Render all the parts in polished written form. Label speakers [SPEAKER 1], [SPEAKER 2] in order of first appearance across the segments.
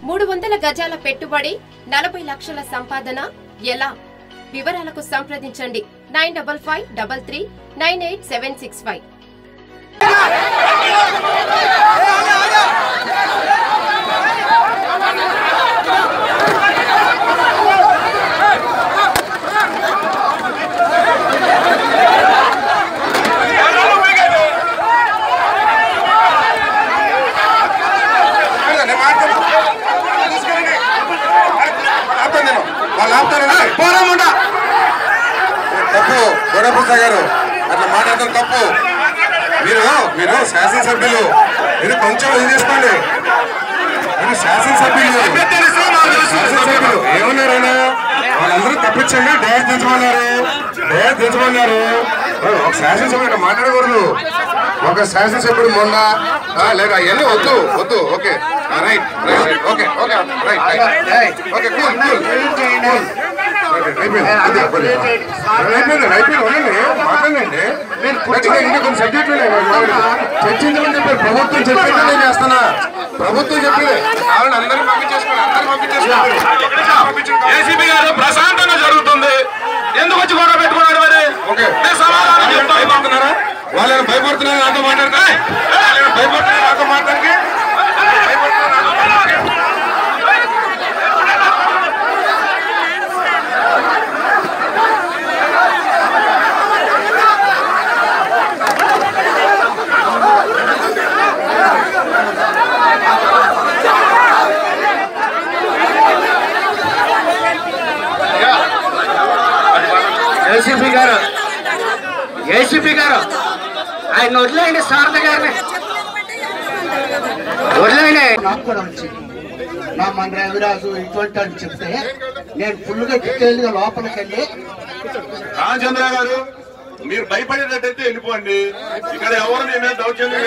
[SPEAKER 1] 300 గజాల పెట్టుబడి 40 లక్షల సంపాదన ఎలా? వివరాలకు సంప్రదించండి 9553398765.
[SPEAKER 2] తప్పు గొడవప్రసాద్ గారు అట్లా మాట్లాడతారు తప్పు. మీరు శాసనసభ్యులు, మీరు కొంచెం ఇది చేసుకోండి. మీరు శాసనసభ్యులు ఏమన్నారైనా వాళ్ళందరూ తప్పించండి. డేట్ దించమన్నారు. ఒక శాసనసభ్యుడు మాట్లాడకూడదు. ఒక శాసనసభ్యుడు మొన్న లేదు అవన్నీ వద్దు. ఓకే రైట్ ఓకే కూల్ మాట్లాడండి. కొన్ని సబ్జెక్టులు చర్చించమని చెప్పారు. ప్రభుత్వం చెప్పి నేను చేస్తానా? ప్రభుత్వం చెప్పి అందరూ
[SPEAKER 3] ఏసీపీ గారు ప్రశాంతంగా జరుగుతుంది, ఎందుకు వచ్చి గొడవ పెట్టుకున్నాడు? మరి భయపడుతున్నారా?
[SPEAKER 2] వాళ్ళని భయపడుతున్నారు నాతో మాట్లాడతారు.
[SPEAKER 4] ఏసీపీ గారు ఆయన వదిలేయండి. శారద గారిని వదిలేయండి. నాకు కూడా వచ్చింది నా మన రవిరాజు ఇటువంటి అని చెప్తే నేను ఫుల్గా డీటెయిల్ గా లోపలికి వెళ్ళి
[SPEAKER 3] రామచంద్ర గారు మీరు భయపడేటట్టయితే వెళ్ళిపోండి. ఇక్కడ ఎవరు మీ మీద దౌర్జన్యం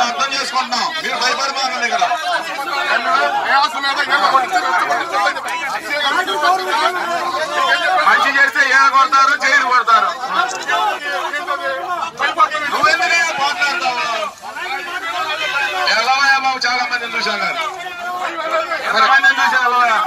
[SPEAKER 3] అర్థం చేసుకుంటున్నాం. మీరు భయపడతానండి. ఇక్కడ మంచి చేస్తే ఏడ కొడతారు, జైలు కొడతారు. నువ్వెందుకు పోట్లాడతావు? ఎలావయ్యా బాబు, చాలా మందిని చూశాను. ఎంతమందిని చూశాను ఎలావయ్యా?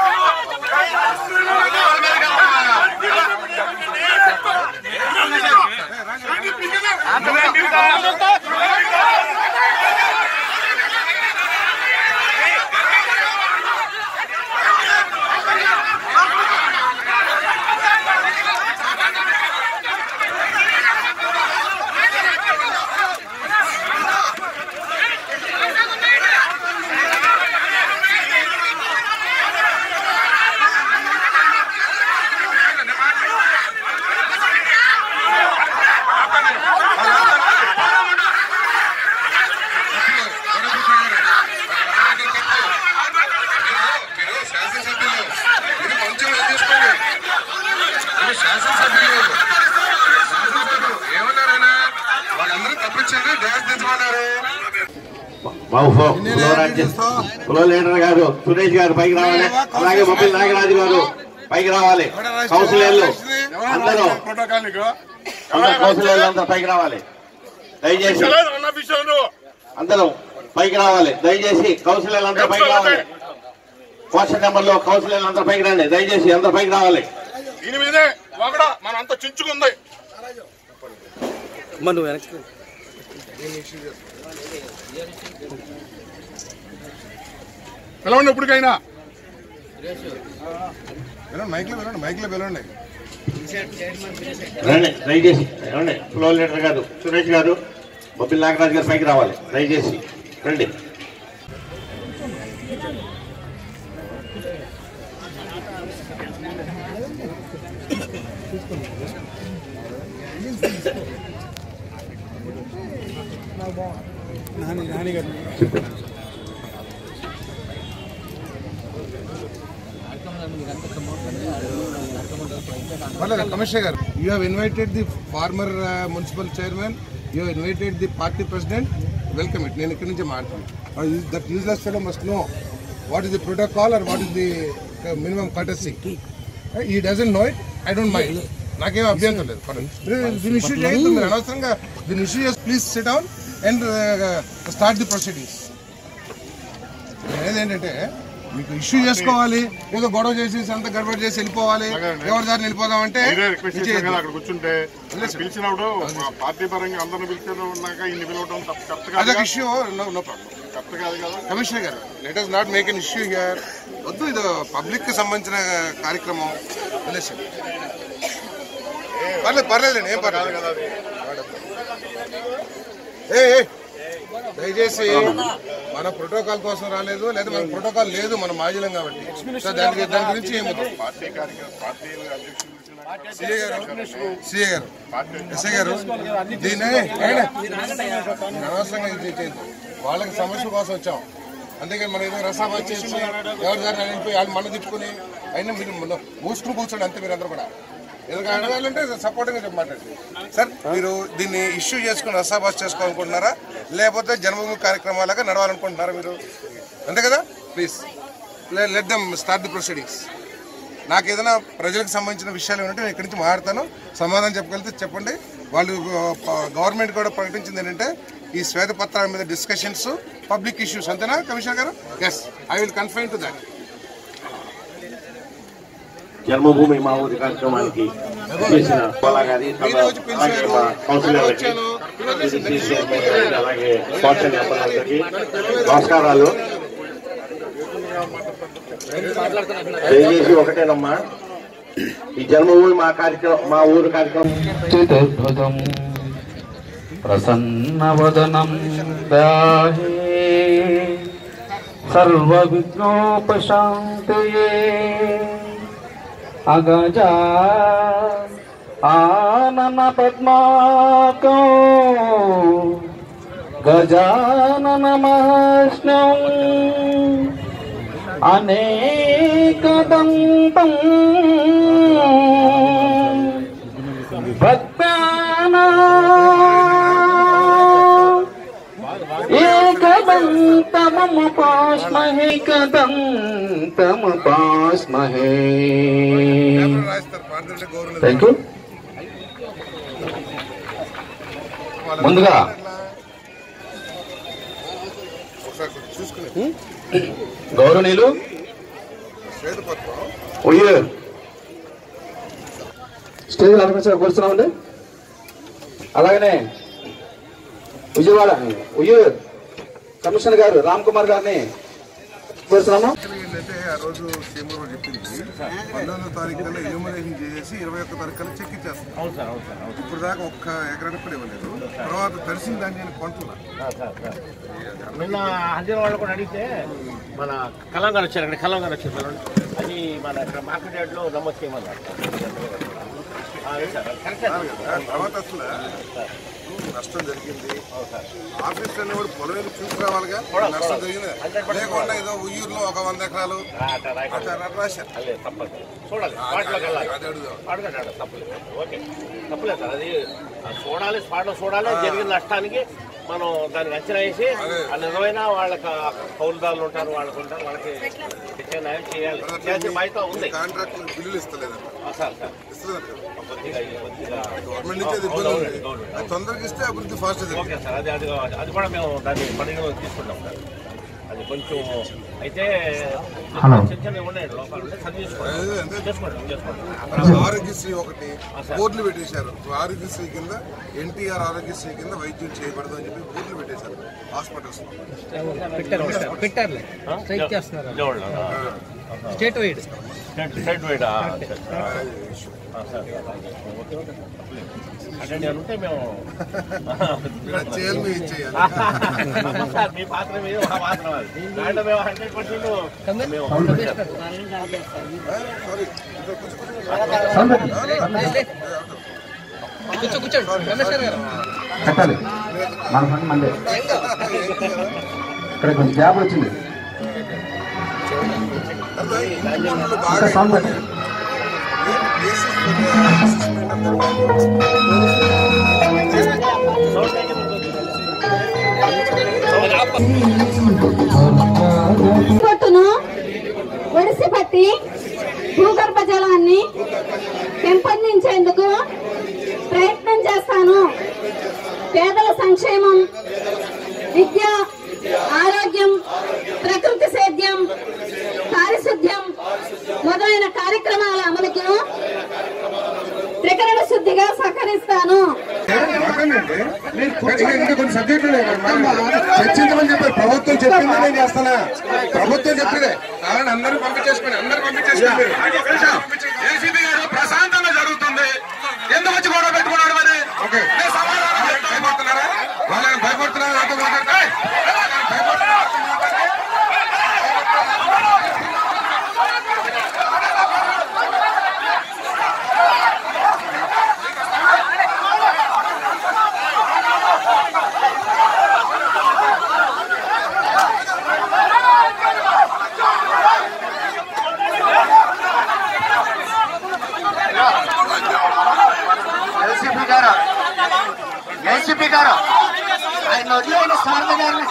[SPEAKER 5] ఫ్లో లీడర్ గారు సురేష్ గారు పైకి రావాలి. అలాగే మొబైల్ నాగరాజు గారు పైకి రావాలి. కౌన్సిలర్లు అందరూ కౌన్సిలర్లు అందరూ పైకి రావాలి. దయచేసి అందరూ పైకి రావాలి. దయచేసి కౌన్సిలర్లు అందరూ పైకి రావాలి. క్వశ్చన్ నెంబర్ లో కౌన్సిలర్లు అందరూ పైకి రండి. దయచేసి అందరూ పైకి రావాలి.
[SPEAKER 3] దీని మీదే మన అంత చించుకుంది. పిలవండి ఇప్పటికైనా. మైక్లో పిలవండి.
[SPEAKER 5] రండి దయచేసి రండి. ఫ్లో లీడర్ గారు సురేష్ గారు, మొబైల్ నాగరాజు గారు పైకి రావాలి. దయచేసి రండి.
[SPEAKER 2] Commissioner, you have invited the former municipal chairman, you have invited the party president, welcome it. That useless fellow must know what is the protocol or what is the minimum courtesy. He doesn't know it, I don't mind. నాకేం అభ్యంతరం లేదు. దీని issue చేయొద్దు మీరు అనవసరంగా దీని issue చేసి please sit down and start the proceedings. ఏదేంటంటే మీకు ఇష్యూ చేసుకోవాలి, ఏదో గొడవ చేసి అంత గడబడి చేసి వెళ్ళిపోవాలి, ఎవరి దారిని వెళ్ళిపోదామంటే అదొక ఇష్యూ. No problem. కమిషనర్ గారు, let us not make an issue here. వద్దు, ఇది పబ్లిక్ కి సంబంధించిన కార్యక్రమం. పర్లేదండి, ఏం పర్లేదు. దయచేసి మన ప్రోటోకాల్ కోసం రాలేదు, లేదా మన ప్రోటోకాల్ లేదు, మన మాజీలం కాబట్టి దాని గురించి ఏమవుతుంది. సిఏ గారు, ఎస్ఐ గారు, దీన్ని అనవసరంగా ఇది వాళ్ళకి సమస్య కోసం వచ్చాం. అందుకని మనం ఏదో రసాభా చేసి ఎవరి దాన్ని వెళ్ళిపోయి వాళ్ళు మన తిప్పుకుని అయినా మీరు మూసుకుని కూర్చోండి అంతే. మీరు అందరూ కూడా ఎందుకు అడగాలంటే సపోర్టింగ్ గా మాట్లాడండి. సార్, మీరు దీన్ని ఇష్యూ చేసుకుని రసాభాస్ చేసుకోవాలనుకుంటున్నారా, లేకపోతే జన్మభూమి కార్యక్రమాలుగా నడవాలనుకుంటున్నారా మీరు? అంతే కదా. Please let them start the proceedings. నాకు ఏదైనా ప్రజలకు సంబంధించిన విషయాలు ఏమంటే నేను ఇక్కడి నుంచి మాట్లాడతాను, సమాధానం చెప్పగలిగితే చెప్పండి. వాళ్ళు గవర్నమెంట్ కూడా ప్రకటించింది ఏంటంటే ఈ శ్వేతపత్రాల మీద డిస్కషన్స్, పబ్లిక్ ఇష్యూస్, అంతేనా కమిషనర్ గారు? Yes, I will confine to that.
[SPEAKER 5] Janmabhoomi మా ఊరి కార్యక్రమానికి చేసిన అలాగే నమస్కారాలు. దయచేసి ఒకటేనమ్మా, ఈ జన్మభూమి మా కార్యక్రమం, మా ఊరు కార్యక్రమం
[SPEAKER 6] ప్రసన్నవదనం దాహే సర్వ విఘ్నోపశాంతయే అగజా ఆనన పద్మాకం గజానన మహాస్నం అనేకదంతం భక్తానా ఏకదంతముపాస్మహే కదంతముపాస్మహే. Thank you. ముందుగా గౌరవనీయులు స్టేజ్ అలంకరించడం కోరుతున్నామండి. అలాగనే విజయవాడ ఉయ్యూరు కమిషనర్ గారు రామ్ కుమార్ గారిని కోరుతున్నాము.
[SPEAKER 2] ఏంటంటే ఆ రోజు సీఎం గారు చెప్పింది 19వ తారీఖు కల్లా ఎన్యూమరేషన్ చేసి 21వ తారీఖు కల్లా చెక్ ఇచ్చేస్తాం. ఇప్పుడు దాకా ఒక్క ఎకరానికి కూడా ఇవ్వలేదు. తర్వాత తడిసిన ధాన్యాన్ని కొంటున్నా.
[SPEAKER 5] నిన్న హజీరా వాళ్ళు కూడా అడిగితే మన కలంగారు వచ్చారు, అక్కడ కలంగారు వచ్చారు, అది మన ఇక్కడ మార్కెట్ యార్డ్లో నమోదు చేయమన్నారు.
[SPEAKER 2] తర్వాత అసలు నష్టం జరిగింది. ఆఫీస్ అనేవాడు పొలం చూసి రావాలిగా, నష్టం జరిగింది. లేకుండా ఏదో ఉయ్యూరులో ఒక 100 ఎకరాలు రాశారు.
[SPEAKER 5] తప్పలేదు సార్, అది చూడాలి, స్పాట్లో చూడాలి. జరిగిన నష్టానికి మనం దానికి అంచనా వేసి నిజమైన వాళ్ళకి కౌలుదారులు ఉంటారు, వాళ్ళకి ఉంటారు, వాళ్ళకి న్యాయం చేయాలి. బాధ్యత ఉంది.
[SPEAKER 2] కాంట్రాక్టర్ బిల్లులు ఇస్తలేదు
[SPEAKER 5] సార్. సార్
[SPEAKER 2] గవర్నమెంట్ నుంచి అది ఇబ్బంది ఉంది. అది తొందరగా ఇస్తే అభివృద్ధి ఫాస్ట్.
[SPEAKER 5] ఓకే సార్, అది కూడా మేము దాన్ని పరిగణలోకి తీసుకుంటాం సార్. అది కొంచెం అయితే చర్చలు ఉన్నాయి, లోపాలు ఉన్నాయి, చేసుకోండి.
[SPEAKER 2] ఆరోగ్యశ్రీ ఒకటి బోర్డులు పెట్టేశారు. ఆరోగ్యశ్రీ కింద ఎన్టీఆర్ ఆరోగ్యశ్రీ కింద వైద్యం చేయబడదు అని చెప్పి బోర్డులు పెట్టేశారు హాస్పిటల్స్.
[SPEAKER 7] స్టేట్ వైడ్
[SPEAKER 5] అంటే ఉంటే మేము
[SPEAKER 2] చేయాలి.
[SPEAKER 5] మీ పాత్ర మీద మా పాత్ర దాంట్లో మేము 100%
[SPEAKER 6] పెట్టాలి. మన పని మందే. ఇక్కడ కొంచెం గ్యాప్ వచ్చింది. సౌండ్ పెట్టండి.
[SPEAKER 8] పొట్టును ఒడిసిపట్టి భూగర్భ జలాన్ని పెంపొందించేందుకు ప్రయత్నం చేస్తాను. పేదల సంక్షేమం, విద్య, ఆరోగ్యం, ప్రకృతి సేద్యం, పారిశుద్ధ్యం మొదలైన కార్యక్రమాల అమలుకు త్రికరణ శుద్ధిగా సహకరిస్తాను.
[SPEAKER 2] కొన్ని సబ్జెక్టులు చర్చించమని చెప్పారు. ప్రభుత్వం చెప్పింది నేను చేస్తానా? ప్రభుత్వం చెప్పిందే అలాంటి అందరూ పంపించేసుకోండి.
[SPEAKER 3] ఏసీబీ గారు ప్రశాంతంగా జరుగుతుంది, ఎందుకు వచ్చి గొడవ పెట్టుకున్నాడు మరి?
[SPEAKER 2] భయపడుతున్నారా? వాళ్ళని భయపడుతున్నారా? నాతో మాట్లాడతా
[SPEAKER 4] ఏసీపీ గారు ఆయన వదిలేని సార్ గారిని